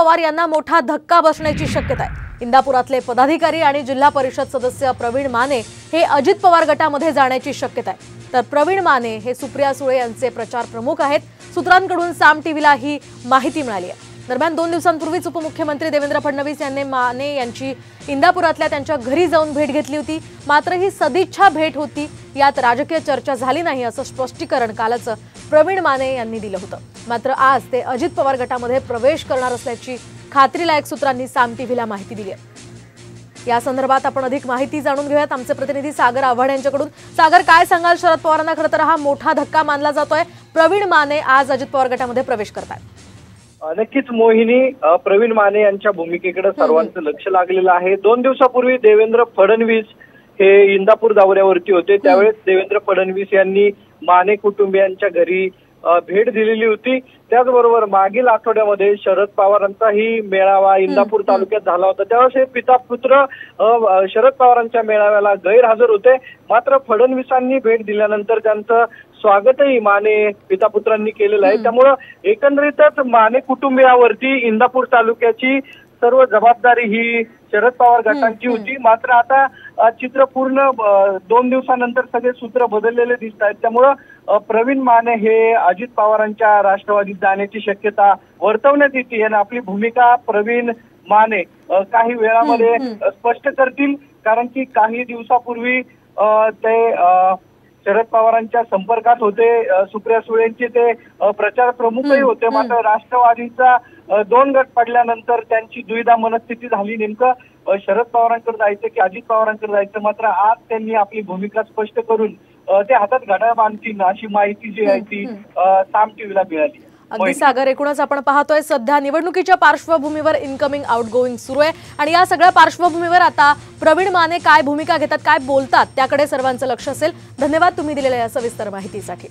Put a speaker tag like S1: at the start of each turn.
S1: पवार यांना मोठा धक्का बसण्याची शक्यता आहे। इंदापुरातले पदाधिकारी आणि जिल्हा परिषद सदस्य प्रवीण माने हे अजित पवार गटामध्ये जाण्याची शक्यता आहे। तर प्रवीण माने हे सुप्रिया सुळे यांचे प्रचार प्रमुख आहेत। सूत्रांकडून साम टीव्हीला ही माहिती मिळाली आहे। दरम्यान 2 दिवसांपूर्वीच उपमुख्यमंत्री देवेंद्र फडणवीस यांनी माने यांची इंदापुरातल्या त्यांच्या घरी जाऊन भेट घेतली होती। मात्र ही सदिच्छा भेट होती, यात राजकीय चर्चा झाली नाही असं स्पष्टीकरण कालच प्रवीण माने यांनी दिलं होतं। मात्र आज ते अजित पवार गटामध्ये प्रवेश करणार असल्याची खात्रीलायक सूत्रांनी साम टीव्हीला माहिती दिली आहे। या संदर्भात आपण अधिक माहिती जाणून घेऊयात आमचे प्रतिनिधी सागर आव्हाड यांच्याकडून। सागर, काय सांगाल? शरद पवारांना खरं तर हा मोठा धक्का मानला जातोय। प्रवीण माने आज अजित पवार गटामध्ये प्रवेश करतात।
S2: नक्कीच मोहिनी, प्रवीण माने यांच्या भूमिकेकडे सर्वांचं लक्ष लागलेलं आहे। 2 दिवसापूर्वी देवेंद्र फडणवीस हे इंदापूर दौऱ्यावरती होते। त्यावेळेस देवेंद्र फडणवीस यांनी माने कुटुंबियांच्या घरी भेट दिलेली होती। त्याचबरोबर मागील आठवड्यामध्ये शरद पवारांचाही मेळावा इंदापूर तालुक्यात झाला होता। त्यावेळेस हे पिता पुत्र शरद पवारांच्या मेळाव्याला गैरहजर होते। मात्र फडणवीसांनी भेट दिल्यानंतर त्यांचं स्वागतही माने पिता पुत्रांनी केलेलं आहे। त्यामुळे एकंदरीतच माने कुटुंबियावरती इंदापूर तालुक्याची सर्व जबाबदारी ही शरद पवार गटांची होती। मात्र आता चित्र पूर्ण 2 दिवसानंतर सगळे सूत्र बदललेले दिसत आहेत। त्यामुळे प्रवीण माने हे अजित पवारांच्या राष्ट्रवादीत जाण्याची शक्यता वर्तवण्यात येते आणि आपली भूमिका प्रवीण माने काही वेळामध्ये स्पष्ट करतील। कारण की काही दिवसापूर्वी ते शरद पवारांच्या संपर्कात होते। सुप्रिया सुळेंचे ते प्रचार प्रमुखही होते। मात्र राष्ट्रवादीचा 2 गट पडल्यानंतर त्यांची दुविधा मनस्थिती झाली, नेमकं शरद पवारांकडे जायचं की अजित पवारांकडे जायचं। मात्र आज त्यांनी आपली भूमिका स्पष्ट करून ते हातात घड्याळ बांधतील अशी माहिती जी आहे ती साम टीव्हीला मिळाली।
S1: अगदी सागर, एकूणच आपण पाहतोय सध्या निवडणुकीच्या पार्श्वभूमीवर इनकमिंग आउटगोइंग सुरू आहे आणि या सगळ्या पार्श्वभूमीवर आता प्रवीण माने काय भूमिका घेतात, काय बोलतात त्याकडे सर्वांचं लक्ष असेल। धन्यवाद तुम्ही दिलेल्या या सविस्तर माहितीसाठी।